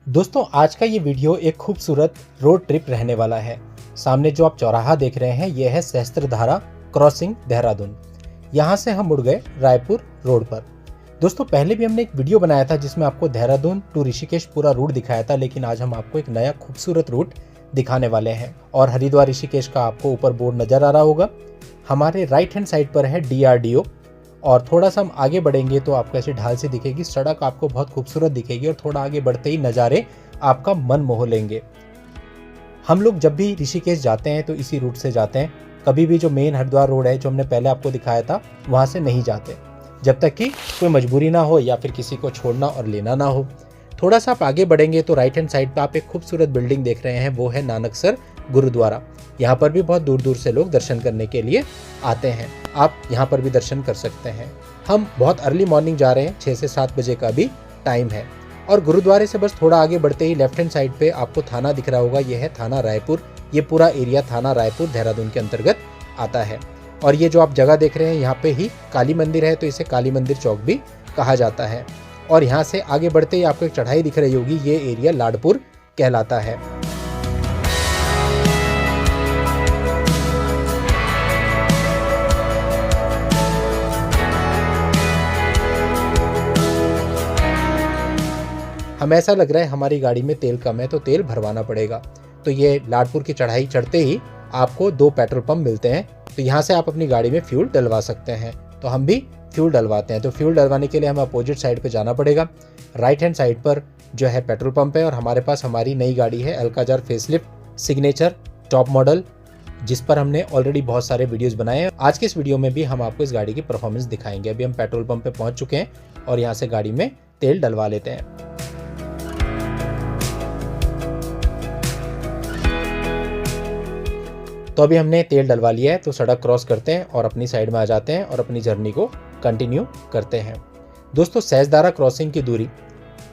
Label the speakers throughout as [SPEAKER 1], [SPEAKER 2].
[SPEAKER 1] दोस्तों आज का ये वीडियो एक खूबसूरत रोड ट्रिप रहने वाला है। सामने जो आप चौराहा देख रहे हैं ये है सहस्त्रधारा क्रॉसिंग देहरादून। यहाँ से हम मुड़ गए रायपुर रोड पर। दोस्तों पहले भी हमने एक वीडियो बनाया था जिसमें आपको देहरादून टू ऋषिकेश पूरा रूट दिखाया था, लेकिन आज हम आपको एक नया खूबसूरत रूट दिखाने वाले हैं। और हरिद्वार ऋषिकेश का आपको ऊपर बोर्ड नजर आ रहा होगा। हमारे राइट हैंड साइड पर है DRDO और थोड़ा सा हम आगे बढ़ेंगे तो आपको ऐसी ढाल से दिखेगी, सड़क आपको बहुत खूबसूरत दिखेगी और थोड़ा आगे बढ़ते ही नज़ारे आपका मन मोह लेंगे। हम लोग जब भी ऋषिकेश जाते हैं तो इसी रूट से जाते हैं, कभी भी जो मेन हरिद्वार रोड है जो हमने पहले आपको दिखाया था वहाँ से नहीं जाते, जब तक कि कोई मजबूरी ना हो या फिर किसी को छोड़ना और लेना ना हो। थोड़ा सा आप आगे बढ़ेंगे तो राइट हैंड साइड पर आप एक खूबसूरत बिल्डिंग देख रहे हैं, वो है नानकसर गुरुद्वारा। यहाँ पर भी बहुत दूर दूर से लोग दर्शन करने के लिए आते हैं, आप यहाँ पर भी दर्शन कर सकते हैं। हम बहुत अर्ली मॉर्निंग जा रहे हैं, 6 से 7 बजे का भी टाइम है। और गुरुद्वारे से बस थोड़ा आगे बढ़ते ही लेफ्ट हैंड साइड पे आपको थाना दिख रहा होगा, ये है थाना रायपुर। ये पूरा एरिया थाना रायपुर देहरादून के अंतर्गत आता है। और ये जो आप जगह देख रहे हैं यहाँ पे ही काली मंदिर है, तो इसे काली मंदिर चौक भी कहा जाता है। और यहाँ से आगे बढ़ते ही आपको एक चढ़ाई दिख रही होगी, ये एरिया लाडपुर कहलाता है। हमें ऐसा लग रहा है हमारी गाड़ी में तेल कम है तो तेल भरवाना पड़ेगा। तो ये लाडपुर की चढ़ाई चढ़ते ही आपको 2 पेट्रोल पंप मिलते हैं, तो यहाँ से आप अपनी गाड़ी में फ्यूल डलवा सकते हैं। तो हम भी फ्यूल डलवाते हैं। तो फ्यूल डलवाने के लिए हमें अपोजिट साइड पे जाना पड़ेगा। राइट हैंड साइड पर जो है पेट्रोल पंप है और हमारे पास हमारी नई गाड़ी है Alcazar facelift signature top model, जिस पर हमने ऑलरेडी बहुत सारे वीडियोस बनाए हैं। आज के इस वीडियो में भी हम आपको इस गाड़ी की परफॉर्मेंस दिखाएंगे। अभी हम पेट्रोल पंप पे पहुंच चुके हैं और यहाँ से गाड़ी में तेल डलवा लेते हैं। तो अभी हमने तेल डलवा लिया है, तो सड़क क्रॉस करते हैं और अपनी साइड में आ जाते हैं और अपनी जर्नी को कंटिन्यू करते हैं। दोस्तों सहस्त्रधारा क्रॉसिंग की दूरी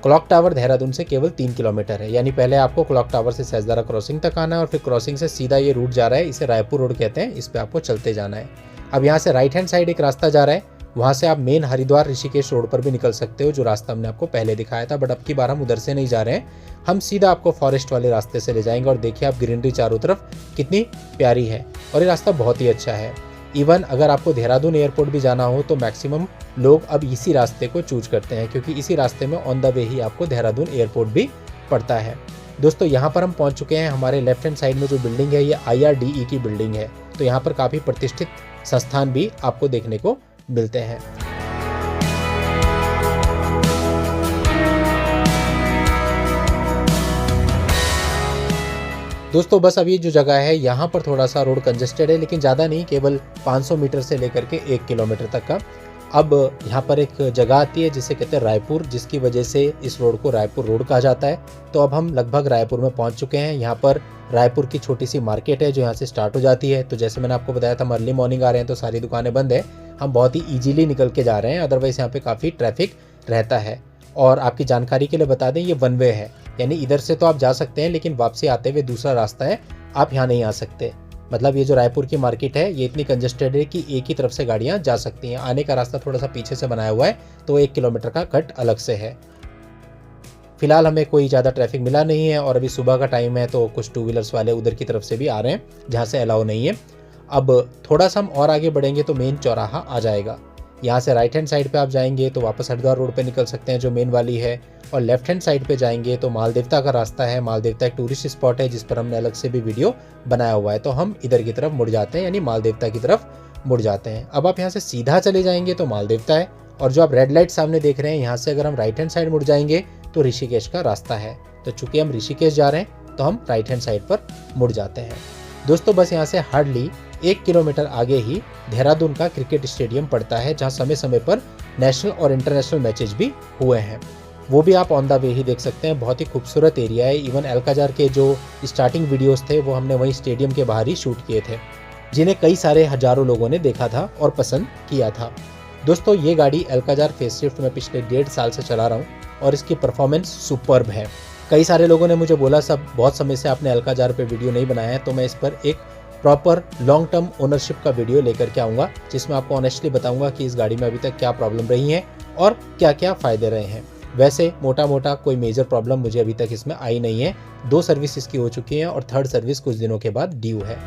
[SPEAKER 1] क्लॉक टावर देहरादून से केवल 3 किलोमीटर है, यानी पहले आपको क्लॉक टावर से सहस्त्रधारा क्रॉसिंग तक आना है और फिर क्रॉसिंग से सीधा ये रूट जा रहा है, इसे रायपुर रोड कहते हैं, इस पे आपको चलते जाना है। अब यहाँ से राइट हैंड साइड एक रास्ता जा रहा है, वहाँ से आप मेन हरिद्वार ऋषिकेश रोड पर भी निकल सकते हो, जो रास्ता हमने आपको पहले दिखाया था। बट अब की बार हम उधर से नहीं जा रहे हैं, हम सीधा आपको फॉरेस्ट वाले रास्ते से ले जाएंगे। और देखिए आप ग्रीनरी चारों तरफ कितनी प्यारी है और ये रास्ता बहुत ही अच्छा है। इवन अगर आपको देहरादून एयरपोर्ट भी जाना हो तो मैक्सिमम लोग अब इसी रास्ते को चूज करते हैं, क्योंकि इसी रास्ते में ऑन द वे ही आपको देहरादून एयरपोर्ट भी पड़ता है। दोस्तों यहाँ पर हम पहुँच चुके हैं। हमारे लेफ्ट हैंड साइड में जो बिल्डिंग है ये IRDE की बिल्डिंग है, तो यहाँ पर काफ़ी प्रतिष्ठित संस्थान भी आपको देखने को मिलते हैं। दोस्तों बस अभी जो जगह है यहाँ पर थोड़ा सा रोड कंजेस्टेड है, लेकिन ज़्यादा नहीं, केवल 500 मीटर से लेकर के 1 किलोमीटर तक का। अब यहाँ पर एक जगह आती है जिसे कहते हैं रायपुर, जिसकी वजह से इस रोड को रायपुर रोड कहा जाता है। तो अब हम लगभग रायपुर में पहुँच चुके हैं। यहाँ पर रायपुर की छोटी सी मार्केट है जो यहाँ से स्टार्ट हो जाती है। तो जैसे मैंने आपको बताया था हम अर्ली मॉर्निंग आ रहे हैं तो सारी दुकानें बंद है, हम बहुत ही ईजिली निकल के जा रहे हैं, अदरवाइज़ यहाँ पे काफ़ी ट्रैफिक रहता है। और आपकी जानकारी के लिए बता दें ये 1 वे है, यानी इधर से तो आप जा सकते हैं लेकिन वापसी आते हुए दूसरा रास्ता है, आप यहाँ नहीं आ सकते। मतलब ये जो रायपुर की मार्केट है ये इतनी कंजेस्टेड है कि एक ही तरफ से गाड़ियाँ जा सकती हैं। आने का रास्ता थोड़ा सा पीछे से बनाया हुआ है, तो 1 किलोमीटर का कट अलग से है। फिलहाल हमें कोई ज़्यादा ट्रैफिक मिला नहीं है और अभी सुबह का टाइम है, तो कुछ 2 व्हीलर्स वाले उधर की तरफ से भी आ रहे हैं जहाँ से अलाउ नहीं है। अब थोड़ा सा हम और आगे बढ़ेंगे तो मेन चौराहा आ जाएगा। यहाँ से राइट हैंड साइड पे आप जाएंगे तो वापस हरिद्वार रोड पे निकल सकते हैं जो मेन वाली है, और लेफ्ट हैंड साइड पे जाएंगे तो मालदेवता का रास्ता है। मालदेवता एक टूरिस्ट स्पॉट है जिस पर हमने अलग से भी वीडियो बनाया हुआ है, तो हम इधर की तरफ मुड़ जाते हैं, यानी मालदेवता की तरफ मुड़ जाते हैं। अब आप यहाँ से सीधा चले जाएंगे तो मालदेवता है, और जो आप रेड लाइट सामने देख रहे हैं यहाँ से अगर हम राइट हैंड साइड मुड़ जाएंगे तो ऋषिकेश का रास्ता है। तो चूंकि हम ऋषिकेश जा रहे हैं तो हम राइट हैंड साइड पर मुड़ जाते हैं। दोस्तों बस यहाँ से हार्डली 1 किलोमीटर आगे ही देहरादून का क्रिकेट स्टेडियम पड़ता है, जहाँ समय समय पर नेशनल और इंटरनेशनल मैचेस भी हुए हैं, वो भी आप ऑन द वे ही देख सकते हैं। बहुत ही खूबसूरत एरिया है। इवन अल्काजार के जो स्टार्टिंग वीडियोस थे वो हमने वहीं स्टेडियम के बाहर ही शूट किए थे, जिन्हें कई सारे हजारों लोगों ने देखा था और पसंद किया था। दोस्तों ये गाड़ी अल्काजार फेसलिफ्ट में पिछले 1.5 साल से चला रहा हूँ और इसकी परफॉर्मेंस सुपर्ब है। कई सारे लोगों ने मुझे बोला सब बहुत समय से आपने अल्काजार पे वीडियो नहीं बनाया है, तो मैं इस पर एक प्रॉपर लॉन्ग टर्म ओनरशिप का वीडियो लेकर के आऊँगा, जिसमें आपको ऑनेस्टली बताऊंगा कि इस गाड़ी में अभी तक क्या प्रॉब्लम रही है और क्या क्या फ़ायदे रहे हैं। वैसे मोटा मोटा कोई मेजर प्रॉब्लम मुझे अभी तक इसमें आई नहीं है। 2 सर्विस इसकी हो चुकी हैं और 3rd सर्विस कुछ दिनों के बाद ड्यू है।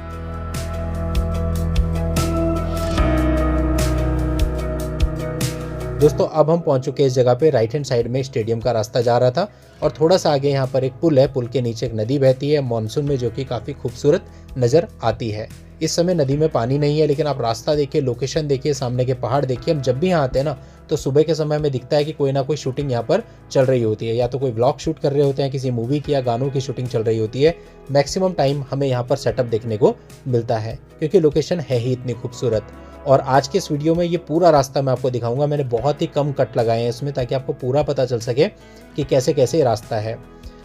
[SPEAKER 1] दोस्तों अब हम पहुंच चुके हैं इस जगह पे। राइट हैंड साइड में स्टेडियम का रास्ता जा रहा था और थोड़ा सा आगे यहाँ पर एक पुल है। पुल के नीचे एक नदी बहती है मानसून में, जो कि काफ़ी खूबसूरत नज़र आती है। इस समय नदी में पानी नहीं है, लेकिन आप रास्ता देखिए, लोकेशन देखिए, सामने के पहाड़ देखिए। हम जब भी यहाँ आते हैं ना, तो सुबह के समय हमें दिखता है कि कोई ना कोई शूटिंग यहाँ पर चल रही होती है, या तो कोई व्लॉग शूट कर रहे होते हैं, किसी मूवी की या गानों की शूटिंग चल रही होती है। मैक्सिमम टाइम हमें यहाँ पर सेटअप देखने को मिलता है, क्योंकि लोकेशन है ही इतनी खूबसूरत। और आज के इस वीडियो में ये पूरा रास्ता मैं आपको दिखाऊंगा। मैंने बहुत ही कम कट लगाए हैं इसमें, ताकि आपको पूरा पता चल सके कि कैसे कैसे रास्ता है।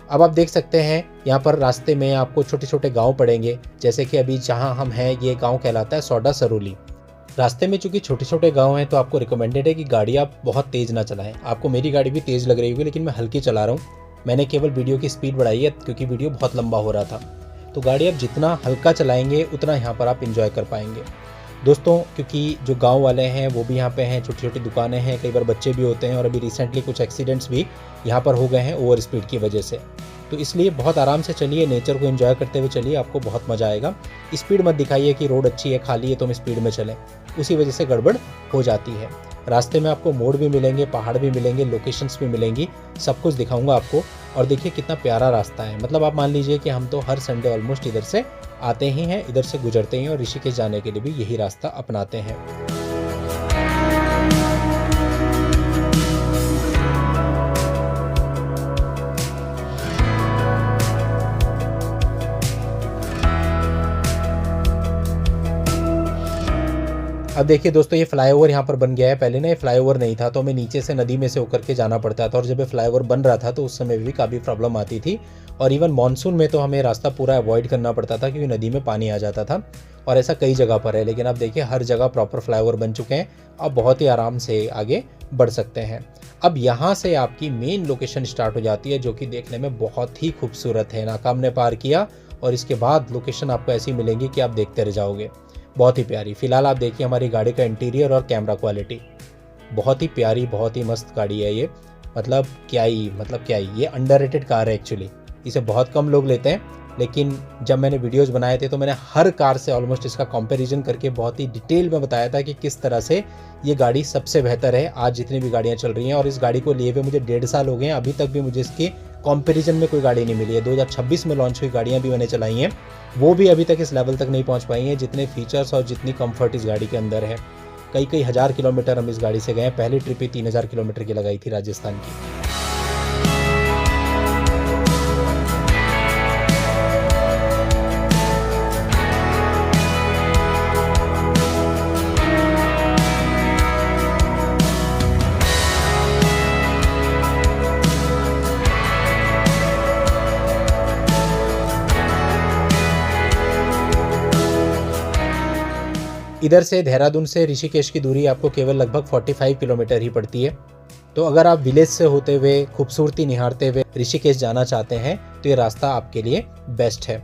[SPEAKER 1] अब आप देख सकते हैं यहाँ पर रास्ते में आपको छोटे छोटे गांव पड़ेंगे, जैसे कि अभी जहाँ हम हैं ये गांव कहलाता है सौडा सरोली। रास्ते में चूंकि छोटे छोटे गांव हैं, तो आपको रिकमेंडेड है कि गाड़ी आप बहुत तेज़ ना चलाएं। आपको मेरी गाड़ी भी तेज़ लग रही होगी, लेकिन मैं हल्की चला रहा हूँ। मैंने केवल वीडियो की स्पीड बढ़ाई है, क्योंकि वीडियो बहुत लंबा हो रहा था। तो गाड़ी आप जितना हल्का चलाएंगे उतना यहाँ पर आप इंजॉय कर पाएंगे दोस्तों, क्योंकि जो गांव वाले हैं वो भी यहाँ पे हैं, छोटी छोटी दुकानें हैं, कई बार बच्चे भी होते हैं, और अभी रिसेंटली कुछ एक्सीडेंट्स भी यहाँ पर हो गए हैं ओवर स्पीड की वजह से। तो इसलिए बहुत आराम से चलिए, नेचर को एंजॉय करते हुए चलिए, आपको बहुत मज़ा आएगा। स्पीड मत दिखाइए कि रोड अच्छी है, खाली है तो हम स्पीड में चलें, उसी वजह से गड़बड़ हो जाती है। रास्ते में आपको मोड़ भी मिलेंगे, पहाड़ भी मिलेंगे, लोकेशंस भी मिलेंगी, सब कुछ दिखाऊंगा आपको। और देखिए कितना प्यारा रास्ता है। मतलब आप मान लीजिए कि हम तो हर संडे ऑलमोस्ट इधर से आते ही हैं, इधर से गुजरते हैं, और ऋषिकेश जाने के लिए भी यही रास्ता अपनाते हैं। अब देखिए दोस्तों, ये फ्लाईओवर यहाँ पर बन गया है। पहले ना ये फ्लाईओवर नहीं था, तो हमें नीचे से नदी में से होकर के जाना पड़ता था, और जब ये फ्लाईओवर बन रहा था तो उस समय भी काफ़ी प्रॉब्लम आती थी। और इवन मानसून में तो हमें रास्ता पूरा अवॉइड करना पड़ता था, क्योंकि नदी में पानी आ जाता था। और ऐसा कई जगह पर है, लेकिन अब देखिए हर जगह प्रॉपर फ्लाईओवर बन चुके हैं, आप बहुत ही आराम से आगे बढ़ सकते हैं। अब यहाँ से आपकी मेन लोकेशन स्टार्ट हो जाती है, जो कि देखने में बहुत ही खूबसूरत है। नाकाम ने पार किया और इसके बाद लोकेशन आपको ऐसी मिलेंगी कि आप देखते रह जाओगे, बहुत ही प्यारी। फिलहाल आप देखिए हमारी गाड़ी का इंटीरियर और कैमरा क्वालिटी, बहुत ही प्यारी, बहुत ही मस्त गाड़ी है ये। मतलब क्या ही ये अंडररेटेड कार है एक्चुअली। इसे बहुत कम लोग लेते हैं, लेकिन जब मैंने वीडियोस बनाए थे तो मैंने हर कार से ऑलमोस्ट इसका कंपैरिजन करके बहुत ही डिटेल में बताया था कि किस तरह से ये गाड़ी सबसे बेहतर है आज जितनी भी गाड़ियाँ चल रही हैं। और इस गाड़ी को लिए हुए मुझे 1.5 साल हो गए हैं, अभी तक भी मुझे इसके कंपैरिजन में कोई गाड़ी नहीं मिली है। 2026 में लॉन्च हुई गाड़ियाँ भी मैंने चलाई हैं, वो भी अभी तक इस लेवल तक नहीं पहुँच पाई हैं, जितने फीचर्स और जितनी कंफर्ट इस गाड़ी के अंदर है। कई हज़ार किलोमीटर हम इस गाड़ी से गए हैं। पहली ट्रिप ही 3000 किलोमीटर की लगाई थी राजस्थान की। इधर से देहरादून से ऋषिकेश की दूरी आपको केवल लगभग 45 किलोमीटर ही पड़ती है। तो अगर आप विलेज से होते हुए खूबसूरती निहारते हुए ऋषिकेश जाना चाहते हैं तो ये रास्ता आपके लिए बेस्ट है।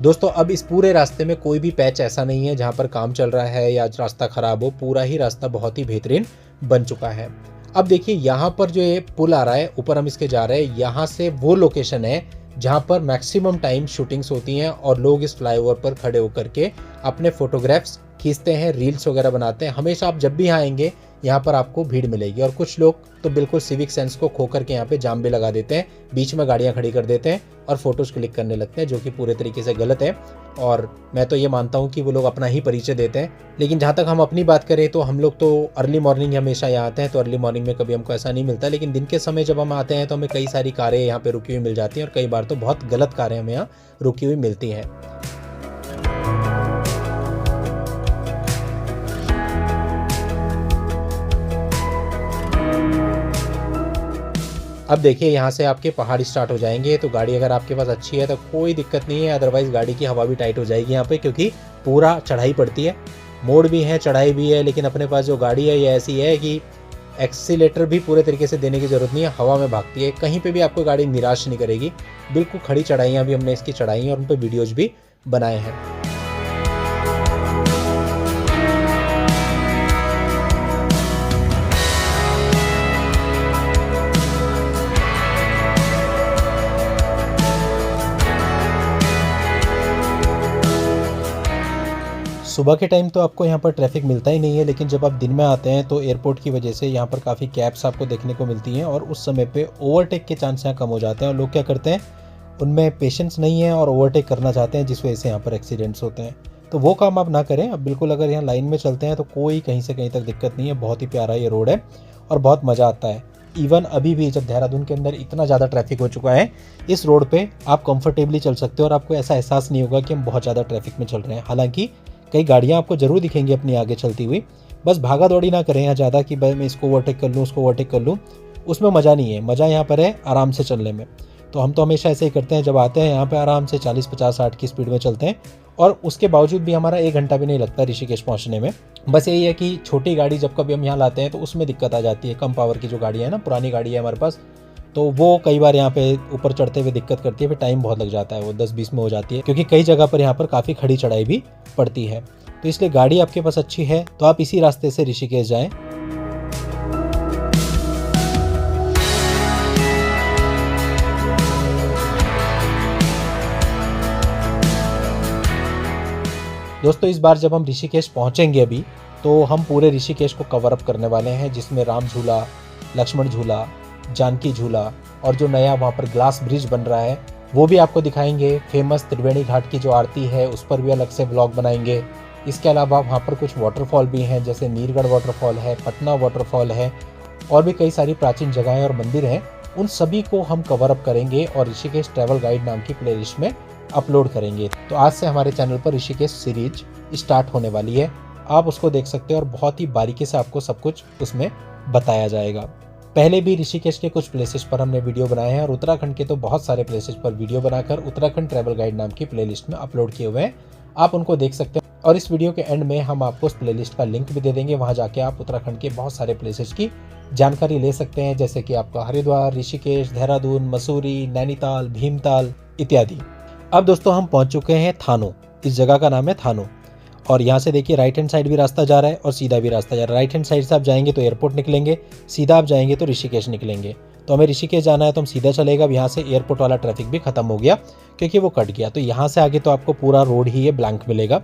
[SPEAKER 1] दोस्तों अब इस पूरे रास्ते में कोई भी पैच ऐसा नहीं है जहाँ पर काम चल रहा है या रास्ता खराब हो, पूरा ही रास्ता बहुत ही बेहतरीन बन चुका है। अब देखिए यहाँ पर जो ये पुल आ रहा है, ऊपर हम इसके जा रहे हैं, यहाँ से वो लोकेशन है जहाँ पर मैक्सिमम टाइम शूटिंग्स होती हैं और लोग इस फ्लाईओवर पर खड़े होकर के अपने फोटोग्राफ्स खींचते हैं, रील्स वगैरह बनाते हैं। हमेशा आप जब भी यहाँ आएंगे यहाँ पर आपको भीड़ मिलेगी। और कुछ लोग तो बिल्कुल सिविक सेंस को खो करके यहाँ पे जाम भी लगा देते हैं, बीच में गाड़ियाँ खड़ी कर देते हैं और फोटोज़ क्लिक करने लगते हैं, जो कि पूरे तरीके से गलत है। और मैं तो ये मानता हूँ कि वो लोग अपना ही परिचय देते हैं। लेकिन जहाँ तक हम अपनी बात करें तो हम लोग तो अर्ली मॉर्निंग हमेशा यहाँ आते हैं, तो अर्ली मॉर्निंग में कभी हमको ऐसा नहीं मिलता। लेकिन दिन के समय जब हम आते हैं तो हमें कई सारी कारें यहाँ पे रुकी हुई मिल जाती हैं, और कई बार तो बहुत गलत कारें हमें यहाँ रुकी हुई मिलती हैं। अब देखिए यहाँ से आपके पहाड़ स्टार्ट हो जाएंगे, तो गाड़ी अगर आपके पास अच्छी है तो कोई दिक्कत नहीं है, अदरवाइज़ गाड़ी की हवा भी टाइट हो जाएगी यहाँ पे, क्योंकि पूरा चढ़ाई पड़ती है, मोड़ भी है, चढ़ाई भी है। लेकिन अपने पास जो गाड़ी है ये ऐसी है कि एक्सीलेटर भी पूरे तरीके से देने की ज़रूरत नहीं है, हवा में भागती है, कहीं पर भी आपको गाड़ी निराश नहीं करेगी। बिल्कुल खड़ी चढ़ाइयाँ भी हमने इसकी चढ़ाई हैं और उन पर वीडियोज़ भी बनाए हैं। सुबह के टाइम तो आपको यहाँ पर ट्रैफिक मिलता ही नहीं है, लेकिन जब आप दिन में आते हैं तो एयरपोर्ट की वजह से यहाँ पर काफ़ी कैब्स आपको देखने को मिलती हैं और उस समय पे ओवरटेक के चांस यहाँ कम हो जाते हैं और लोग क्या करते हैं, उनमें पेशेंस नहीं है और ओवरटेक करना चाहते हैं, जिस वजह से यहाँ पर एक्सीडेंट्स होते हैं। तो वो काम आप ना करें। अब बिल्कुल अगर यहाँ लाइन में चलते हैं तो कोई कहीं से कहीं तक दिक्कत नहीं है। बहुत ही प्यारा ये रोड है और बहुत मज़ा आता है। इवन अभी भी जब देहरादून के अंदर इतना ज़्यादा ट्रैफिक हो चुका है, इस रोड पे आप कंफर्टेबली चल सकते हो और आपको ऐसा एहसास नहीं होगा कि हम बहुत ज़्यादा ट्रैफिक में चल रहे हैं। हालांकि कई गाड़ियाँ आपको ज़रूर दिखेंगी अपनी आगे चलती हुई, बस भागा दौड़ी ना करें यहाँ ज़्यादा कि भाई मैं इसको ओवरटेक कर लूँ, उसको ओवरटेक कर लूँ, उसमें मज़ा नहीं है। मज़ा यहाँ पर है आराम से चलने में। तो हम तो हमेशा ऐसे ही करते हैं, जब आते हैं यहाँ पे आराम से 40, 50, 60 की स्पीड में चलते हैं और उसके बावजूद भी हमारा 1 घंटा भी नहीं लगता ऋषिकेश पहुँचने में। बस यही है कि छोटी गाड़ी जब कभी हम यहाँ लाते हैं तो उसमें दिक्कत आ जाती है। कम पावर की जो गाड़ी है ना, पुरानी गाड़ी है हमारे पास, तो वो कई बार यहाँ पे ऊपर चढ़ते हुए दिक्कत करती है, फिर टाइम बहुत लग जाता है, वो 10-20 में हो जाती है, क्योंकि कई जगह पर यहाँ पर काफ़ी खड़ी चढ़ाई भी पड़ती है। तो इसलिए गाड़ी आपके पास अच्छी है तो आप इसी रास्ते से ऋषिकेश जाएं। दोस्तों इस बार जब हम ऋषिकेश पहुंचेंगे अभी, तो हम पूरे ऋषिकेश को कवर अप करने वाले हैं, जिसमें राम झूला, लक्ष्मण झूला, जानकी झूला और जो नया वहाँ पर ग्लास ब्रिज बन रहा है वो भी आपको दिखाएंगे। फेमस त्रिवेणी घाट की जो आरती है उस पर भी अलग से व्लॉग बनाएंगे। इसके अलावा वहाँ पर कुछ वाटरफॉल भी हैं, जैसे नीरगढ़ वाटरफॉल है, पटना वाटरफॉल है और भी कई सारी प्राचीन जगहें और मंदिर हैं। उन सभी को हम कवर अप करेंगे और ऋषिकेश ट्रैवल गाइड नाम की प्लेलिस्ट में अपलोड करेंगे। तो आज से हमारे चैनल पर ऋषिकेश सीरीज स्टार्ट होने वाली है, आप उसको देख सकते हैं और बहुत ही बारीकी से आपको सब कुछ उसमें बताया जाएगा। पहले भी ऋषिकेश के कुछ प्लेसेस पर हमने वीडियो बनाए हैं और उत्तराखंड के तो बहुत सारे प्लेसेस पर वीडियो बनाकर उत्तराखंड ट्रैवल गाइड नाम की प्लेलिस्ट में अपलोड किए हुए हैं, आप उनको देख सकते हैं। और इस वीडियो के एंड में हम आपको उस प्लेलिस्ट का लिंक भी दे देंगे, वहाँ जाके आप उत्तराखंड के बहुत सारे प्लेसेस की जानकारी ले सकते हैं, जैसे कि आपका हरिद्वार, ऋषिकेश, देहरादून, मसूरी, नैनीताल, भीमताल इत्यादि। अब दोस्तों हम पहुंच चुके हैं थानो। इस जगह का नाम है थानो और यहाँ से देखिए राइट हैंड साइड भी रास्ता जा रहा है और सीधा भी रास्ता जा रहा है। राइट हैंड साइड से आप जाएंगे तो एयरपोर्ट निकलेंगे, सीधा आप जाएंगे तो ऋषिकेश निकलेंगे। तो हमें ऋषिकेश जाना है तो हम सीधा चलेगा। अब यहाँ से एयरपोर्ट वाला ट्रैफिक भी खत्म हो गया क्योंकि वो कट गया। तो यहाँ से आगे तो आपको पूरा रोड ही ये ब्लैंक मिलेगा।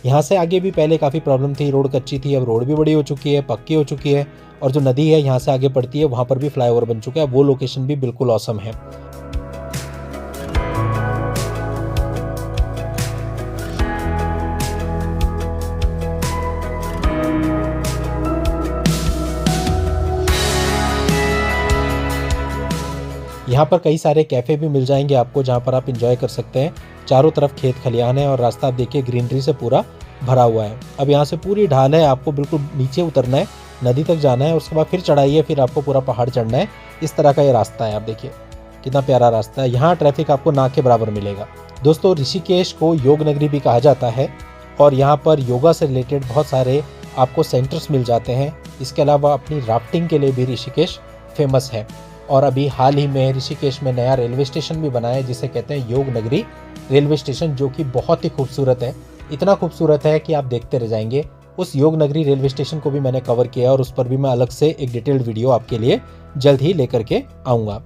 [SPEAKER 1] यहाँ से आगे भी पहले काफ़ी प्रॉब्लम थी, रोड कच्ची थी, अब रोड भी बड़ी हो चुकी है, पक्की हो चुकी है और जो नदी है यहाँ से आगे पड़ती है वहाँ पर भी फ्लाईओवर बन चुका है। वो लोकेशन भी बिल्कुल ऑसम है। यहाँ पर कई सारे कैफ़े भी मिल जाएंगे आपको, जहाँ पर आप इंजॉय कर सकते हैं। चारों तरफ खेत खलियान है और रास्ता आप देखिए ग्रीनरी से पूरा भरा हुआ है। अब यहाँ से पूरी ढाल है, आपको बिल्कुल नीचे उतरना है, नदी तक जाना है, उसके बाद फिर चढ़ाई है, फिर आपको पूरा पहाड़ चढ़ना है। इस तरह का ये रास्ता है। आप देखिए कितना प्यारा रास्ता है। यहाँ ट्रैफिक आपको ना के बराबर मिलेगा। दोस्तों ऋषिकेश को योग नगरी भी कहा जाता है और यहाँ पर योगा से रिलेटेड बहुत सारे आपको सेंटर्स मिल जाते हैं। इसके अलावा अपनी राफ्टिंग के लिए भी ऋषिकेश फेमस है और अभी हाल ही में ऋषिकेश में नया रेलवे स्टेशन भी बना है, जिसे कहते हैं योग नगरी रेलवे स्टेशन, जो कि बहुत ही खूबसूरत है। इतना खूबसूरत है कि आप देखते रह जाएंगे। उस योग नगरी रेलवे स्टेशन को भी मैंने कवर किया और उस पर भी मैं अलग से एक डिटेल्ड वीडियो आपके लिए जल्द ही लेकर के आऊँगा।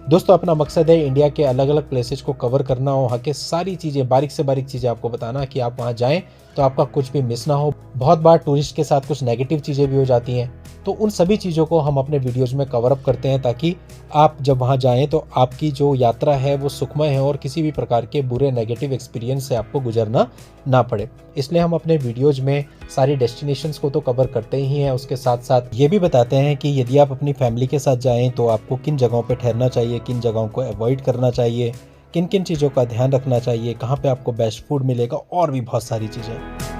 [SPEAKER 1] दोस्तों अपना मकसद है इंडिया के अलग अलग प्लेसेस को कवर करना, वहाँ के सारी चीज़ें, बारीक से बारीक चीज़ें आपको बताना कि आप वहाँ जाएँ तो आपका कुछ भी मिस ना हो। बहुत बार टूरिस्ट के साथ कुछ नेगेटिव चीज़ें भी हो जाती हैं, तो उन सभी चीज़ों को हम अपने वीडियोज़ में कवर अप करते हैं ताकि आप जब वहाँ जाएं तो आपकी जो यात्रा है वो सुखमय है और किसी भी प्रकार के बुरे नेगेटिव एक्सपीरियंस से आपको गुजरना ना पड़े। इसलिए हम अपने वीडियोज़ में सारी डेस्टिनेशंस को तो कवर करते ही हैं, उसके साथ साथ ये भी बताते हैं कि यदि आप अपनी फैमिली के साथ जाएँ तो आपको किन जगहों पर ठहरना चाहिए, किन जगहों को अवॉइड करना चाहिए, किन किन चीज़ों का ध्यान रखना चाहिए, कहाँ पे आपको बेस्ट फूड मिलेगा और भी बहुत सारी चीज़ें।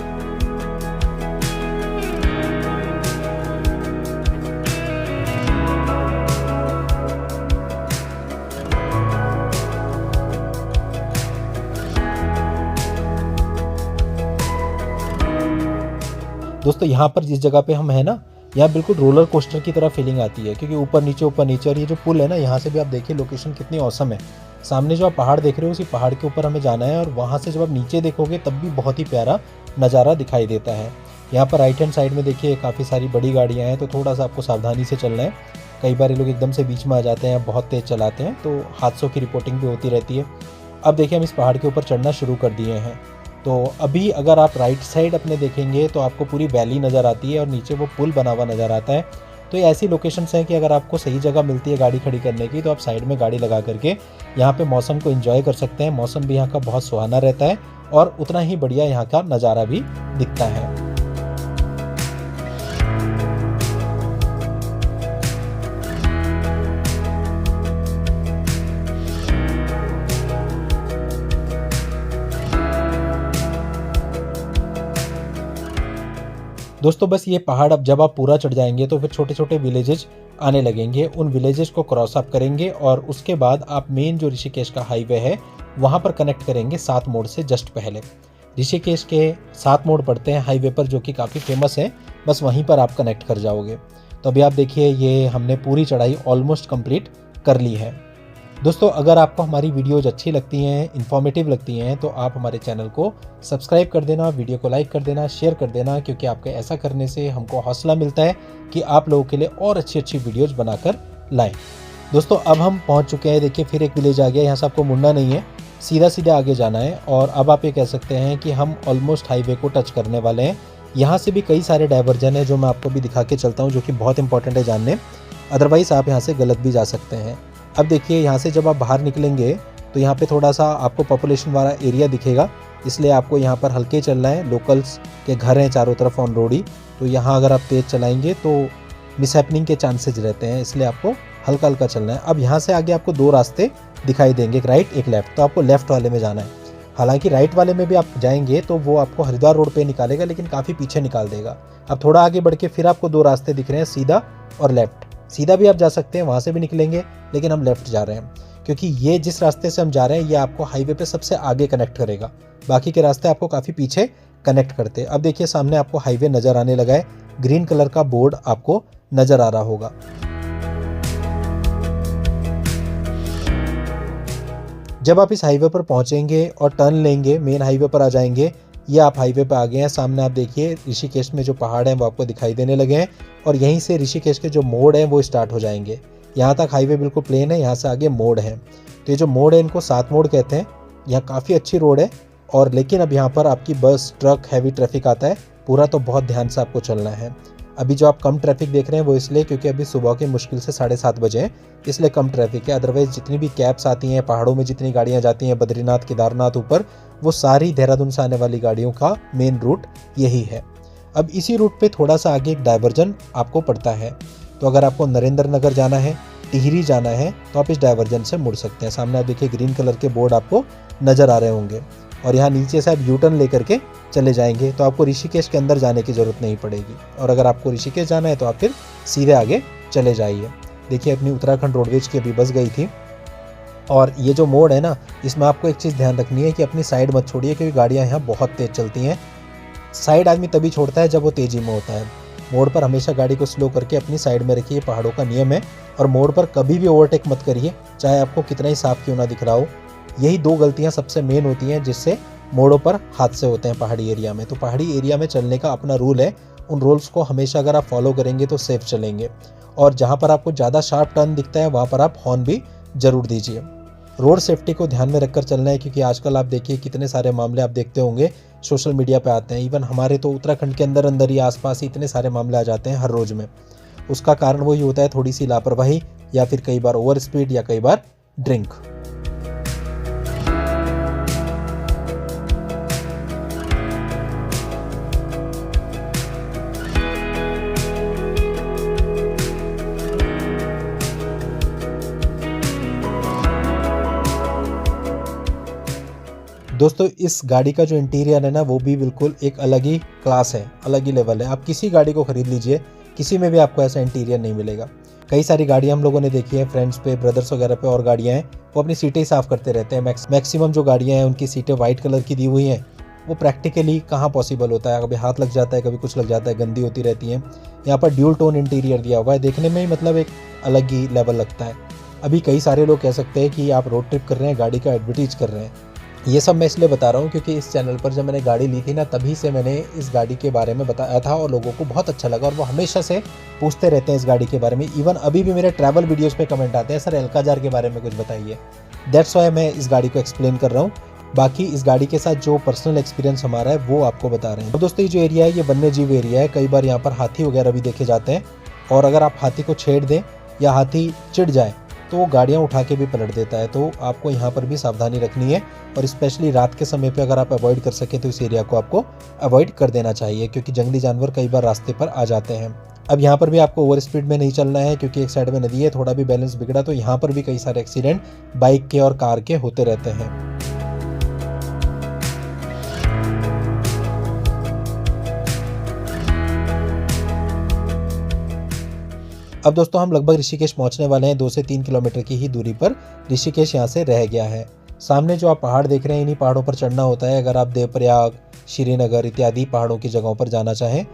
[SPEAKER 1] दोस्तों यहाँ पर जिस जगह पे हम हैं ना, यहाँ बिल्कुल रोलर कोस्टर की तरह फीलिंग आती है, क्योंकि ऊपर नीचे और ये जो पुल है ना, यहाँ से भी आप देखिए लोकेशन कितनी औसम है। सामने जो आप पहाड़ देख रहे हो उसी पहाड़ के ऊपर हमें जाना है और वहाँ से जब आप नीचे देखोगे तब भी बहुत ही प्यारा नज़ारा दिखाई देता है। यहाँ पर राइट हैंड साइड में देखिए काफ़ी सारी बड़ी गाड़ियाँ हैं, तो थोड़ा सा आपको सावधानी से चलना है। कई बार ये लोग एकदम से बीच में आ जाते हैं, बहुत तेज़ चलाते हैं, तो हादसों की रिपोर्टिंग भी होती रहती है। अब देखिए हम इस पहाड़ के ऊपर चढ़ना शुरू कर दिए हैं तो अभी अगर आप राइट साइड अपने देखेंगे तो आपको पूरी वैली नज़र आती है और नीचे वो पुल बना हुआ नज़र आता है। तो ये ऐसी लोकेशंस हैं कि अगर आपको सही जगह मिलती है गाड़ी खड़ी करने की तो आप साइड में गाड़ी लगा करके यहाँ पे मौसम को एंजॉय कर सकते हैं। मौसम भी यहाँ का बहुत सुहाना रहता है और उतना ही बढ़िया यहाँ का नज़ारा भी दिखता है। दोस्तों बस ये पहाड़ अब जब आप पूरा चढ़ जाएंगे तो फिर छोटे छोटे विलेजेस आने लगेंगे। उन विलेजेस को क्रॉस अप करेंगे और उसके बाद आप मेन जो ऋषिकेश का हाईवे है वहाँ पर कनेक्ट करेंगे 7 मोड़ से जस्ट पहले। ऋषिकेश के 7 मोड़ पड़ते हैं हाईवे पर, जो कि काफ़ी फेमस है। बस वहीं पर आप कनेक्ट कर जाओगे। तो अभी आप देखिए ये हमने पूरी चढ़ाई ऑलमोस्ट कंप्लीट कर ली है। दोस्तों अगर आपको हमारी वीडियोज़ अच्छी लगती हैं, इन्फॉर्मेटिव लगती हैं, तो आप हमारे चैनल को सब्सक्राइब कर देना, वीडियो को लाइक कर देना, शेयर कर देना, क्योंकि आपके ऐसा करने से हमको हौसला मिलता है कि आप लोगों के लिए और अच्छी अच्छी वीडियोज़ बनाकर लाएं। दोस्तों अब हम पहुंच चुके हैं। देखिए फिर एक विलेज आ गया। यहाँ से आपको मुड़ना नहीं है, सीधा सीधा आगे जाना है। और अब आप ये कह सकते हैं कि हम ऑलमोस्ट हाईवे को टच करने वाले हैं। यहाँ से भी कई सारे डाइवर्जन हैं जो मैं आपको भी दिखा के चलता हूँ, जो कि बहुत इंपॉर्टेंट है जानने, अदरवाइज़ आप यहाँ से गलत भी जा सकते हैं। अब देखिए यहाँ से जब आप बाहर निकलेंगे तो यहाँ पे थोड़ा सा आपको पॉपुलेशन वाला एरिया दिखेगा, इसलिए आपको यहाँ पर हल्के चलना है। लोकल्स के घर हैं चारों तरफ ऑन रोड ही, तो यहाँ अगर आप तेज़ चलाएंगे तो मिसहैपनिंग के चांसेस रहते हैं, इसलिए आपको हल्का हल्का चलना है। अब यहाँ से आगे आपको 2 रास्ते दिखाई देंगे, एक राइट एक लेफ़्ट, तो आपको लेफ़्ट वाले में जाना है। हालांकि राइट वाले में भी आप जाएंगे तो वो आपको हरिद्वार रोड पे निकालेगा, लेकिन काफ़ी पीछे निकाल देगा। अब थोड़ा आगे बढ़ के फिर आपको 2 रास्ते दिख रहे हैं, सीधा और लेफ़्ट। सीधा भी आप जा सकते हैं, वहाँ से भी निकलेंगे, लेकिन हम लेफ़्ट जा रहे हैं क्योंकि ये जिस रास्ते से हम जा रहे हैं ये आपको हाईवे पे सबसे आगे कनेक्ट करेगा। बाकी के रास्ते आपको काफ़ी पीछे कनेक्ट करते हैं। अब देखिए सामने आपको हाईवे नज़र आने लगा है, ग्रीन कलर का बोर्ड आपको नज़र आ रहा होगा। जब आप इस हाईवे पर पहुंचेंगे और टर्न लेंगे, मेन हाईवे पर आ जाएंगे। ये आप हाईवे पर आ गए हैं। सामने आप देखिए ऋषिकेश में जो पहाड़ हैं वो आपको दिखाई देने लगे हैं और यहीं से ऋषिकेश के जो मोड़ हैं वो स्टार्ट हो जाएंगे। यहाँ तक हाईवे बिल्कुल प्लेन है, यहाँ से आगे मोड़ है। तो ये जो मोड़ है इनको 7 मोड़ कहते हैं। यहाँ काफ़ी अच्छी रोड है और लेकिन अब यहाँ पर आपकी बस, ट्रक, हैवी ट्रैफिक आता है पूरा, तो बहुत ध्यान से आपको चलना है। अभी जो आप कम ट्रैफिक देख रहे हैं वो इसलिए क्योंकि अभी सुबह के मुश्किल से 7:30 बजे हैं, इसलिए कम ट्रैफिक है। अदरवाइज़ जितनी भी कैब्स आती हैं, पहाड़ों में जितनी गाड़ियाँ जाती हैं, बद्रीनाथ, केदारनाथ ऊपर, वो सारी देहरादून से आने वाली गाड़ियों का मेन रूट यही है। अब इसी रूट पे थोड़ा सा आगे एक डाइवर्जन आपको पड़ता है। तो अगर आपको नरेंद्र नगर जाना है, टिहरी जाना है, तो आप इस डाइवर्जन से मुड़ सकते हैं। सामने आप देखिए ग्रीन कलर के बोर्ड आपको नज़र आ रहे होंगे और यहाँ नीचे से आप यू टर्न लेकर के चले जाएंगे तो आपको ऋषिकेश के अंदर जाने की ज़रूरत नहीं पड़ेगी। और अगर आपको ऋषिकेश जाना है तो आप फिर सीधे आगे चले जाइए। देखिए अपनी उत्तराखंड रोडवेज की अभी बस गई थी और ये जो मोड़ है ना, इसमें आपको एक चीज़ ध्यान रखनी है कि अपनी साइड मत छोड़िए, क्योंकि गाड़ियाँ यहाँ बहुत तेज़ चलती हैं। साइड आदमी तभी छोड़ता है जब वो तेज़ी में होता है। मोड़ पर हमेशा गाड़ी को स्लो करके अपनी साइड में रखिए, पहाड़ों का नियम है। और मोड़ पर कभी भी ओवरटेक मत करिए, चाहे आपको कितना ही साफ क्यों ना दिख रहा हो। यही 2 गलतियाँ सबसे मेन होती हैं जिससे मोड़ों पर हादसे होते हैं पहाड़ी एरिया में। तो पहाड़ी एरिया में चलने का अपना रूल है, उन रूल्स को हमेशा अगर आप फॉलो करेंगे तो सेफ चलेंगे। और जहाँ पर आपको ज़्यादा शार्प टर्न दिखता है वहाँ पर आप हॉर्न भी ज़रूर दीजिए। रोड सेफ्टी को ध्यान में रखकर चलना है, क्योंकि आजकल आप देखिए कितने सारे मामले आप देखते होंगे सोशल मीडिया पे आते हैं। इवन हमारे तो उत्तराखंड के अंदर अंदर ही आसपास ही इतने सारे मामले आ जाते हैं हर रोज़ में। उसका कारण वही होता है थोड़ी सी लापरवाही, या फिर कई बार ओवर स्पीड, या कई बार ड्रिंक। दोस्तों इस गाड़ी का जो इंटीरियर है ना वो भी बिल्कुल एक अलग ही क्लास है, अलग ही लेवल है। आप किसी गाड़ी को खरीद लीजिए, किसी में भी आपको ऐसा इंटीरियर नहीं मिलेगा। कई सारी गाड़ियां हम लोगों ने देखी है, फ्रेंड्स पे, ब्रदर्स वगैरह पे, और गाड़ियां हैं वो अपनी सीटें ही साफ़ करते रहते हैं। मैक्सिमम जो गाड़ियां हैं उनकी सीटें वाइट कलर की दी हुई हैं। वो प्रैक्टिकली कहाँ पॉसिबल होता है, कभी हाथ लग जाता है, कभी कुछ लग जाता है, गंदी होती रहती हैं। यहाँ पर ड्यूल टोन इंटीरियर दिया हुआ है, देखने में ही मतलब एक अलग ही लेवल लगता है। अभी कई सारे लोग कह सकते हैं कि आप रोड ट्रिप कर रहे हैं, गाड़ी का एडवर्टीज कर रहे हैं। ये सब मैं इसलिए बता रहा हूँ क्योंकि इस चैनल पर जब मैंने गाड़ी ली थी ना, तभी से मैंने इस गाड़ी के बारे में बताया था और लोगों को बहुत अच्छा लगा और वो हमेशा से पूछते रहते हैं इस गाड़ी के बारे में। इवन अभी भी मेरे ट्रैवल वीडियोस पे कमेंट आते हैं, सर एल्काजार के बारे में कुछ बताइए। दैट्स वाई मैं इस गाड़ी को एक्सप्लेन कर रहा हूँ। बाकी इस गाड़ी के साथ जो पर्सनल एक्सपीरियंस हमारा है वो आपको बता रहे हैं। तो दोस्तों ये जो एरिया है ये वन्य जीव एरिया है, कई बार यहाँ पर हाथी वगैरह भी देखे जाते हैं और अगर आप हाथी को छेड़ दें या हाथी चिढ़ जाए तो वो गाड़ियाँ उठा के भी पलट देता है। तो आपको यहाँ पर भी सावधानी रखनी है और स्पेशली रात के समय पे अगर आप अवॉइड कर सकें तो इस एरिया को आपको अवॉइड कर देना चाहिए, क्योंकि जंगली जानवर कई बार रास्ते पर आ जाते हैं। अब यहाँ पर भी आपको ओवर स्पीड में नहीं चलना है, क्योंकि एक साइड में नदी है, थोड़ा भी बैलेंस बिगड़ा तो यहाँ पर भी कई सारे एक्सीडेंट बाइक के और कार के होते रहते हैं। अब दोस्तों हम लगभग ऋषिकेश पहुंचने वाले हैं। 2 से 3 किलोमीटर की ही दूरी पर ऋषिकेश यहाँ से रह गया है। सामने जो आप पहाड़ देख रहे हैं इन्हीं पहाड़ों पर चढ़ना होता है अगर आप देवप्रयाग, श्रीनगर इत्यादि पहाड़ों की जगहों पर जाना चाहें।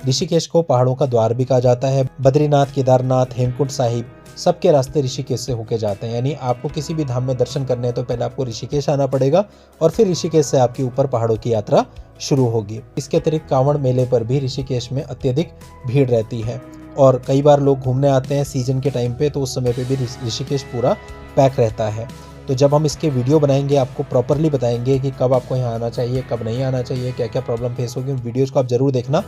[SPEAKER 1] ऋषिकेश को पहाड़ों का द्वार भी कहा जाता है। बद्रीनाथ, केदारनाथ, हेमकुंड साहिब सबके रास्ते ऋषिकेश से होके जाते हैं। यानी आपको किसी भी धाम में दर्शन करने हैं तो पहले आपको ऋषिकेश आना पड़ेगा और फिर ऋषिकेश से आपकी ऊपर पहाड़ों की यात्रा शुरू होगी। इसके अतिरिक्त कांवड़ मेले पर भी ऋषिकेश में अत्यधिक भीड़ रहती है और कई बार लोग घूमने आते हैं सीजन के टाइम पे, तो उस समय पे भी ऋषिकेश पूरा पैक रहता है। तो जब हम इसके वीडियो बनाएंगे आपको प्रॉपरली बताएंगे कि कब आपको यहाँ आना चाहिए, कब नहीं आना चाहिए, क्या क्या प्रॉब्लम फेस होगी। उन वीडियोज़ को आप जरूर देखना।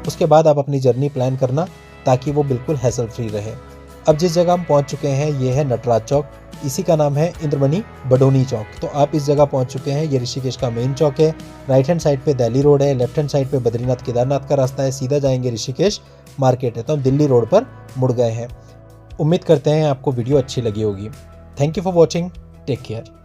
[SPEAKER 1] उसके बाद आप अपनी जर्नी प्लान करना ताकि वो बिल्कुल हैसल फ्री रहे। अब जिस जगह हम पहुंच चुके हैं ये है नटराज चौक, इसी का नाम है इंद्रमणि बडोनी चौक। तो आप इस जगह पहुंच चुके हैं। ये ऋषिकेश का मेन चौक है। राइट हैंड साइड पे दिल्ली रोड है, लेफ्ट हैंड साइड पे बद्रीनाथ केदारनाथ का रास्ता है, सीधा जाएंगे ऋषिकेश मार्केट है। तो हम दिल्ली रोड पर मुड़ गए हैं। उम्मीद करते हैं आपको वीडियो अच्छी लगी होगी। Thank you for watching, take care.